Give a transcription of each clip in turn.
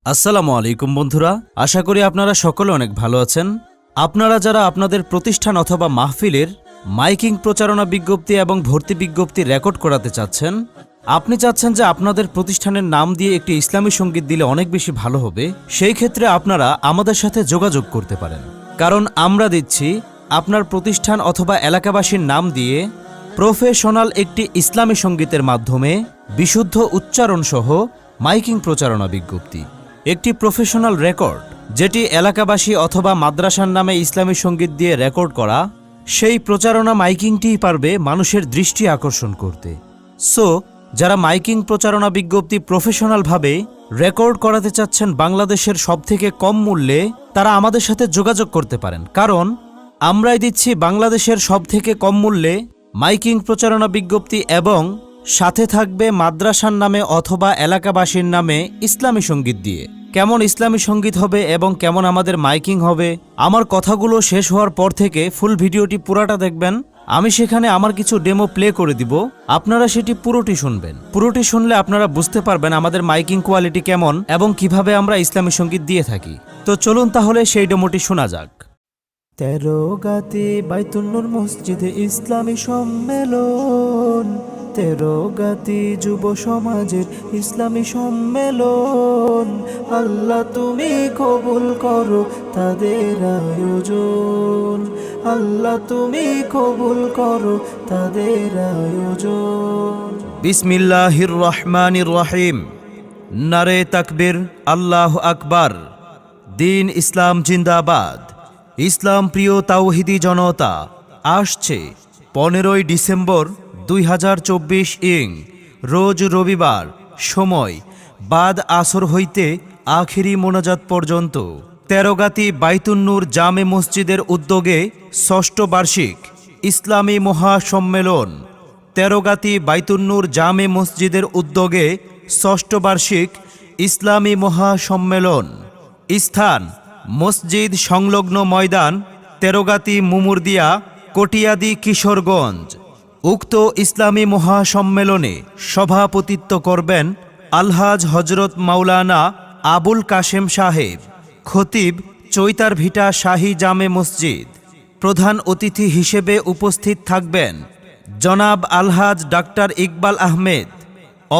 আসসালামু আলাইকুম বন্ধুরা, আশা করি আপনারা সকলে অনেক ভালো আছেন। আপনারা যারা আপনাদের প্রতিষ্ঠান অথবা মাহফিলের মাইকিং প্রচারণা বিজ্ঞপ্তি এবং ভর্তি বিজ্ঞপ্তি রেকর্ড করাতে চাচ্ছেন, আপনি চাচ্ছেন যে আপনাদের প্রতিষ্ঠানের নাম দিয়ে একটি ইসলামী সঙ্গীত দিলে অনেক বেশি ভালো হবে, সেই ক্ষেত্রে আপনারা আমাদের সাথে যোগাযোগ করতে পারেন। কারণ আমরা দিচ্ছি আপনার প্রতিষ্ঠান অথবা এলাকাবাসীর নাম দিয়ে প্রফেশনাল একটি ইসলামী সঙ্গীতের মাধ্যমে বিশুদ্ধ উচ্চারণ সহ মাইকিং প্রচারণা বিজ্ঞপ্তি, একটি প্রফেশনাল রেকর্ড যেটি এলাকাবাসী অথবা মাদ্রাসার নামে ইসলামী সঙ্গীত দিয়ে রেকর্ড করা, সেই প্রচারণা মাইকিংটিই পারবে মানুষের দৃষ্টি আকর্ষণ করতে। সো যারা মাইকিং প্রচারণা বিজ্ঞপ্তি প্রফেশনালভাবে রেকর্ড করাতে চাচ্ছেন বাংলাদেশের সবথেকে কম মূল্যে, তারা আমাদের সাথে যোগাযোগ করতে পারেন। কারণ আমরাই দিচ্ছি বাংলাদেশের সবথেকে কম মূল্যে মাইকিং প্রচারণা বিজ্ঞপ্তি এবং সাথে থাকবে মাদ্রাসার নামে অথবা এলাকাবাসীর নামে ইসলামী সঙ্গীত দিয়ে। কেমন ইসলামী সঙ্গীত হবে এবং কেমন আমাদের মাইকিং হবে, আমার কথাগুলো শেষ হওয়ার পর থেকে ফুল ভিডিওটি পুরাটা দেখবেন। আমি সেখানে আমার কিছু ডেমো প্লে করে দিব, আপনারা সেটি পুরোটি শুনবেন। পুরোটি শুনলে আপনারা বুঝতে পারবেন আমাদের মাইকিং কোয়ালিটি কেমন এবং কিভাবে আমরা ইসলামী সঙ্গীত দিয়ে থাকি। তো চলুন তাহলে সেই ডেমোটি শোনা যাক। 13 গাতি বাইতুল নূর মসজিদে ইসলামী সম্মেলন, 13 গাতি যুব সমাজের ইসলামী সম্মেলন। আল্লাহ তুমি কবুল করো তাদের আয়োজন, আল্লাহ তুমি কবুল করো তাদের আয়োজন। বিসমিল্লাহির রহমানির রহিম। নারে তাকবীর, আল্লাহু আকবার। দিন ইসলাম জিন্দাবাদ। ইসলাম প্রিয় তাওহিদি জনতা, আসছে 15ই ডিসেম্বর 2024 ইং রোজ রবিবার, সময় বাদ আসর হইতে আখিরি মোনাজাত পর্যন্ত 13 গাতি বাইতুন নূর জামে মসজিদের উদ্যোগে 6ষ্ঠ বার্ষিক ইসলামী মহাসম্মেলন। 13 গাতি বাইতুন নূর জামে মসজিদের উদ্যোগে 6ষ্ঠ বার্ষিক ইসলামী মহাসম্মেলন। স্থান মসজিদ সংলগ্ন ময়দান, 13 গাতি মুমুরদিয়া, কটিয়াদি, কিশোরগঞ্জ। উক্ত ইসলামী মহাসম্মেলনে সভাপতিত্ব করবেন আলহাজ হজরত মাওলানা আবুল কাশেম সাহেব, খতিব, চৈতার ভিটা শাহী জামে মসজিদ। প্রধান অতিথি হিসেবে উপস্থিত থাকবেন জনাব আলহাজ ডাক্তার ইকবাল আহমেদ,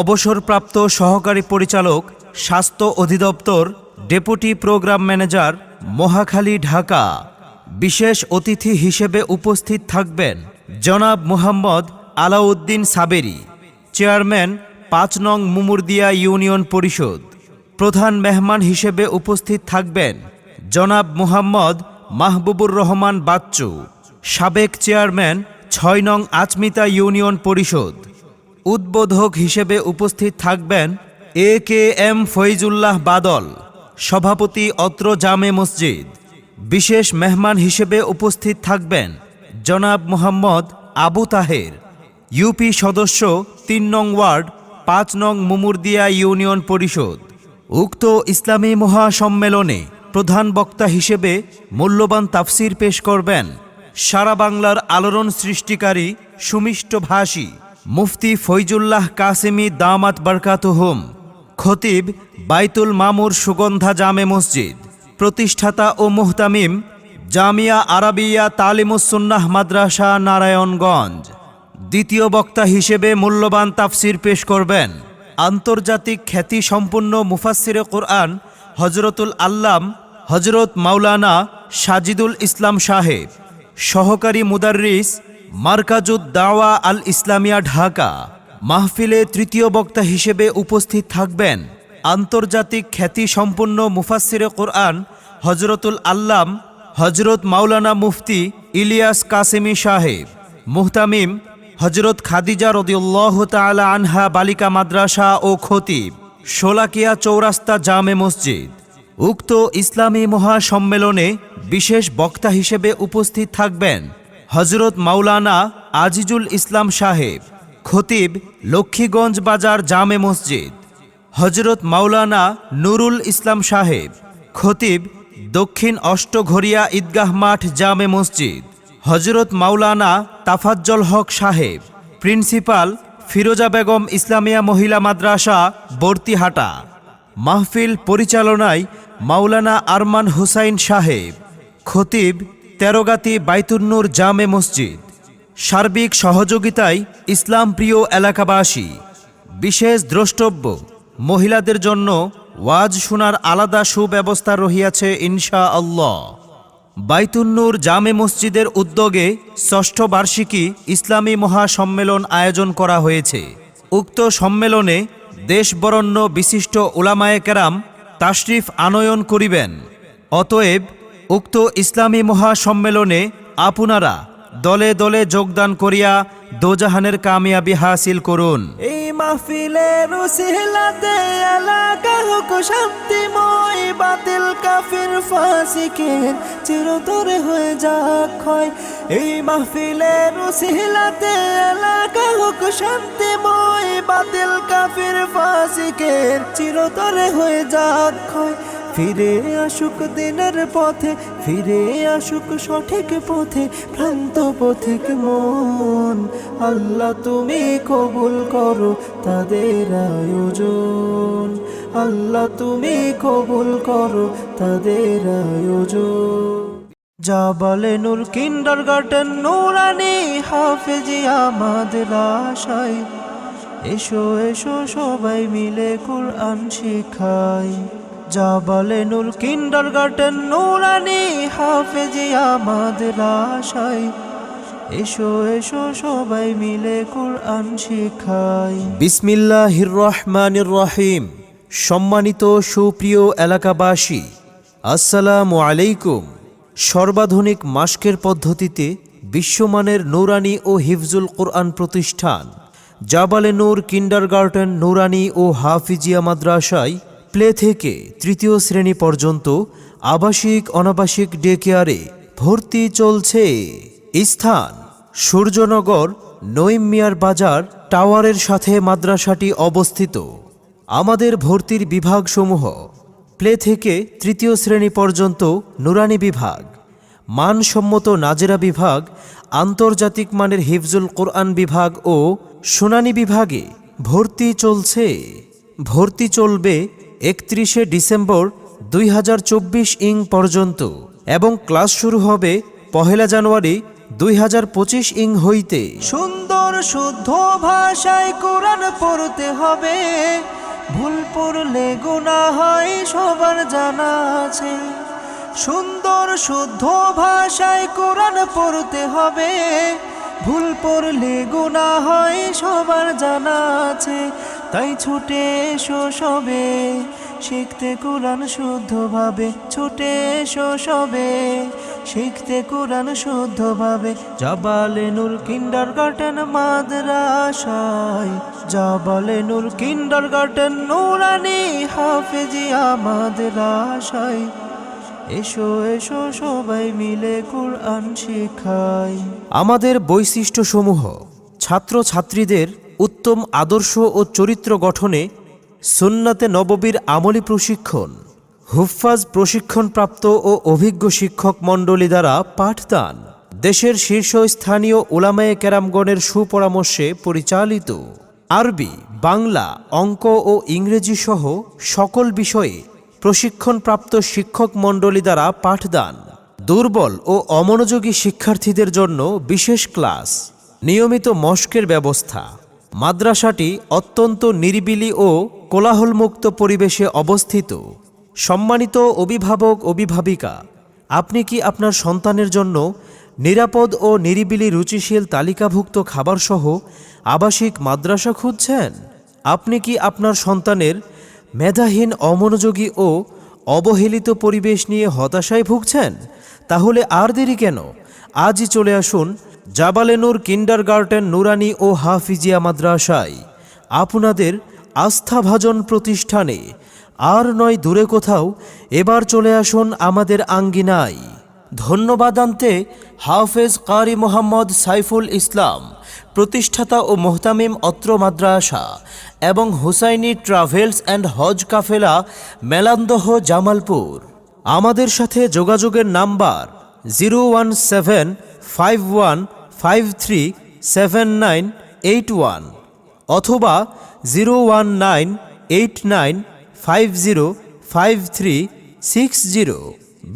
অবসরপ্রাপ্ত সহকারী পরিচালক, স্বাস্থ্য অধিদপ্তর, deputy programme manager, Mohakhali, Dhaka. বিশেষ অতিথি হিসেবে উপস্থিত থাকবেন জনাব মুহাম্মদ আলাউদ্দিন সাবেরি, চেয়ারম্যান 5 নং মুমুরদিয়া ইউনিয়ন পরিষদ। প্রধান মেহমান হিসেবে উপস্থিত থাকবেন জনাব মুহাম্মদ মাহবুবুর রহমান বাচ্চু, সাবেক চেয়ারম্যান 6 নং আচমিতা ইউনিয়ন পরিষদ। উদ্বোধক হিসেবে উপস্থিত থাকবেন AKM ফৈজুল্লাহ বাদল, সভাপতি অত্র জামে মসজিদ। বিশেষ মেহমান হিসেবে উপস্থিত থাকবেন জনাব মুহাম্মদ আবু তাহের, ইউপি সদস্য 3 নং ওয়ার্ড, 5 নং মুমুরদিয়া ইউনিয়ন পরিষদ। উক্ত ইসলামী মহাসম্মেলনে প্রধান বক্তা হিসেবে মূল্যবান তাফসির পেশ করবেন সারা বাংলার আলোড়ন সৃষ্টিকারী সুমিষ্টভাষী মুফতি ফৈজুল্লাহ কাসেমি দামাত বারকাতুহুম, খতিব বাইতুল মামুর সুগন্ধা জামে মসজিদ, প্রতিষ্ঠাতা ও মুহতামিম জামিয়া আরাবিয়া তালিমুস সুন্নাহ মাদ্রাসা, নারায়ণগঞ্জ। দ্বিতীয় বক্তা হিসেবে মূল্যবান তাফসির পেশ করবেন আন্তর্জাতিক খ্যাতি সম্পন্ন মুফাসসিরে কোরআন হজরতুল আল্লাম হজরত মাওলানা সাজিদুল ইসলাম সাহেব, সহকারী মুদাররিস, মারকাজুদ দাওয়া আল ইসলামিয়া, ঢাকা। মাহফিলে তৃতীয় বক্তা হিসেবে উপস্থিত থাকবেন আন্তর্জাতিক খ্যাতি সম্পন্ন মুফাসসিরে কোরআন হজরতুল আল্লাম হজরত মাওলানা মুফতি ইলিয়াস কাসেমি সাহেব, মুহতামিম হজরত খাদিজা রাদিয়াল্লাহু তাআলা আনহা বালিকা মাদ্রাসা ও খতিব, শোলাকিয়া চৌরাস্তা জামে মসজিদ। উক্ত ইসলামী মহাসম্মেলনে বিশেষ বক্তা হিসেবে উপস্থিত থাকবেন হজরত মাওলানা আজিজুল ইসলাম সাহেব, খতিব, লক্ষ্মীগঞ্জ বাজার জামে মসজিদ। হজরত মাওলানা নুরুল ইসলাম সাহেব, খতিব, দক্ষিণ অষ্টঘরিয়া ঈদগাহ মাঠ জামে মসজিদ। হজরত মাওলানা তাফাজ্জল হক সাহেব, প্রিন্সিপাল, ফিরোজা বেগম ইসলামিয়া মহিলা মাদ্রাসা, বর্তিহাটা। মাহফিল পরিচালনায় মাওলানা আরমান হুসাইন সাহেব, খতিব তেরোগাতি বাইতুন্নুর জামে মসজিদ। সার্বিক সহযোগিতায় ইসলাম প্রিয় এলাকাবাসী। বিশেষ দ্রষ্টব্য, মহিলাদের জন্য ওয়াজ শোনার আলাদা সুব্যবস্থা রহিয়াছে ইনশাআল্লাহ। বাইতুন্নুর জামে মসজিদের উদ্যোগে ষষ্ঠ বার্ষিকী ইসলামী মহাসম্মেলন আয়োজন করা হয়েছে। উক্ত সম্মেলনে দেশ বরেণ্য বিশিষ্ট উলামায়ে কেরাম তাশরিফ আনয়ন করিবেন। অতএব উক্ত ইসলামী মহাসম্মেলনে আপনারা দলে দলে যোগদান করিয়া দোজাহানের কামিয়াবি হাসিল করুন। এই মাহফিলের উসিলাতে এলাকা হোক শান্তিময়, বাতিল কাফির ফাসিকের চিরতরে হয়ে যাক ক্ষয়। এই মাহফিলের উসিলাতে এলাকা হোক শান্তিময়, বাতিল কাফির ফাসিকের চিরতরে হয়ে যাক ক্ষয়। ফিরে আসুক দিনের পথে, ফিরে আসুক সঠিক পথে, ভ্রান্ত পথিক মন। আল্লাহ তুমি কবুল করো তাদের আয়োজন, আল্লাহ তুমি কবুল করো তাদের আয়োজন। জাবালে নূর কিন্ডারগার্টেন নুরানি হাফেজিয়া মাদ্রাসায় এসো এসো সবাই মিলে কুরআন শিখাই। জাবালে নূর কিন্ডারগার্টেন নুরানি হাফেজিয়া মাদ্রাসায় এসো এসো সবাই মিলে কুরআন শিখাই। বিসমিল্লাহির রহমানির রহিম। সম্মানিত সুপ্রিয় এলাকাবাসী, আসসালামু আলাইকুম। সর্বাধুনিক মাস্কের পদ্ধতিতে বিশ্বমানের নুরানি ও হিফজুল কোরআন প্রতিষ্ঠান জাবালে নূর কিন্ডারগার্টেন নুরানি ও হাফিজিয়া মাদ্রাসায় প্লে থেকে তৃতীয় শ্রেণী পর্যন্ত আবাসিক অনাবাসিক ডে কেয়ারে ভর্তি চলছে। স্থান সূর্যনগর নঈম মিয়ার বাজার টাওয়ারের সাথে মাদ্রাসাটি অবস্থিত। আমাদের ভর্তির বিভাগসমূহ: প্লে থেকে তৃতীয় শ্রেণী পর্যন্ত নুরানি বিভাগ, মানসম্মত নাজেরা বিভাগ, আন্তর্জাতিক মানের হিফজুল কোরআন বিভাগ ও শুনানি বিভাগে ভর্তি চলছে। ভর্তি চলবে 31শে ডিসেম্বর 2024 পর্যন্ত এবং ক্লাস শুরু হবে 1 জানুয়ারি 2025 হইতে। সুন্দর শুদ্ধ ভাষায় কোরআন পড়তে হবে, ভুল পড়লে গুনাহ হয় সবার জানা আছে। সুন্দর শুদ্ধ ভাষায় কোরআন পড়তে হবে, ভুল পড়লে গুনাহ হয় সবার জানা আছে। তাই ছুটে এসো সবে শিখতে কোরআন শুদ্ধভাবে, ছুটে এসো সবে শিখতে কোরআন শুদ্ধভাবে। জাবালে নূর কিন্ডারগার্টেন মাদ্রাসায়, জাবালে নূর কিন্ডারগার্টেন নুরানি হাফেজিয়া মাদ্রাসায় এসো এসো সবাই মিলে কোরআন শিখাই। আমাদের বৈশিষ্ট্যসমূহ: ছাত্রছাত্রীদের উত্তম আদর্শ ও চরিত্র গঠনে সুন্নাতে নববীর আমলি প্রশিক্ষণ, হুফফাজ প্রশিক্ষণপ্রাপ্ত ও অভিজ্ঞ শিক্ষক মণ্ডলী দ্বারা পাঠদান, দেশের শীর্ষস্থানীয় উলামায়ে কেরামগণের সুপরামর্শে পরিচালিত। আরবি, বাংলা, অঙ্ক ও ইংরেজি সহ সকল বিষয়ে প্রশিক্ষণপ্রাপ্ত শিক্ষক মণ্ডলী দ্বারা পাঠদান। দুর্বল ও অমনোযোগী শিক্ষার্থীদের জন্য বিশেষ ক্লাস, নিয়মিত মস্কের ব্যবস্থা। মাদ্রাসাটি অত্যন্ত নিরিবিলি ও কোলাহলমুক্ত পরিবেশে অবস্থিত। সম্মানিত অভিভাবক অভিভাবিকা, আপনি কি আপনার সন্তানের জন্য নিরাপদ ও নিরিবিলি রুচিশীল তালিকাভুক্ত খাবারসহ আবাসিক মাদ্রাসা খুঁজছেন? আপনি কি আপনার সন্তানের মেধাহীন, অমনোযোগী ও অবহেলিত পরিবেশ নিয়ে হতাশায় ভুগছেন? তাহলে আর দেরি কেন? আজই চলে আসুন জাবালে নূর কিন্ডারগার্টেন নুরানি ও হাফিজিয়া মাদ্রাসায়, আপনাদের আস্থাভাজন প্রতিষ্ঠানে। আর নয় দূরে কোথাও, এবার চলে আসুন আমাদের আঙ্গিনায়। ধন্যবাদ আনতে হাফেজ কারি মোহাম্মদ সাইফুল ইসলাম, প্রতিষ্ঠাতা ও মোহতামিম অত্র মাদ্রাসা, এবং হুসাইনি ট্রাভেলস অ্যান্ড হজ কাফেলা, মেলান্দহ, জামালপুর। আমাদের সাথে যোগাযোগের নাম্বার 01751537981 অথবা 01989 505360।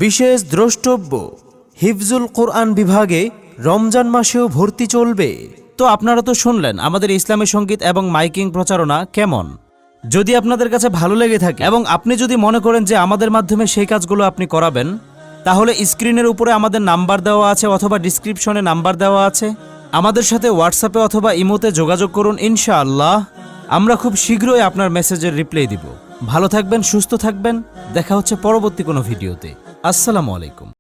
বিশেষ দ্রষ্টব্য, হিফজুল কোরআন বিভাগে রমজান মাসেও ভর্তি চলবে। তো আপনারা তো শুনলেন আমাদের ইসলামী সঙ্গীত এবং মাইকিং প্রচারণা কেমন। যদি আপনাদের কাছে ভালো লেগে থাকে এবং আপনি যদি মনে করেন যে আমাদের মাধ্যমে সেই কাজগুলো আপনি করাবেন, তাহলে স্ক্রিনের উপরে আমাদের নাম্বার দেওয়া আছে অথবা ডিসক্রিপশনে নাম্বার দেওয়া আছে। আমাদের সাথে হোয়াটসঅ্যাপে অথবা ইমোতে যোগাযোগ করুন, ইনশাআল্লাহ আমরা খুব শীঘ্রই আপনার মেসেজের রিপ্লাই দিব। ভালো থাকবেন, সুস্থ থাকবেন, দেখা হচ্ছে পরবর্তী কোনো ভিডিওতে। আসসালামু আলাইকুম।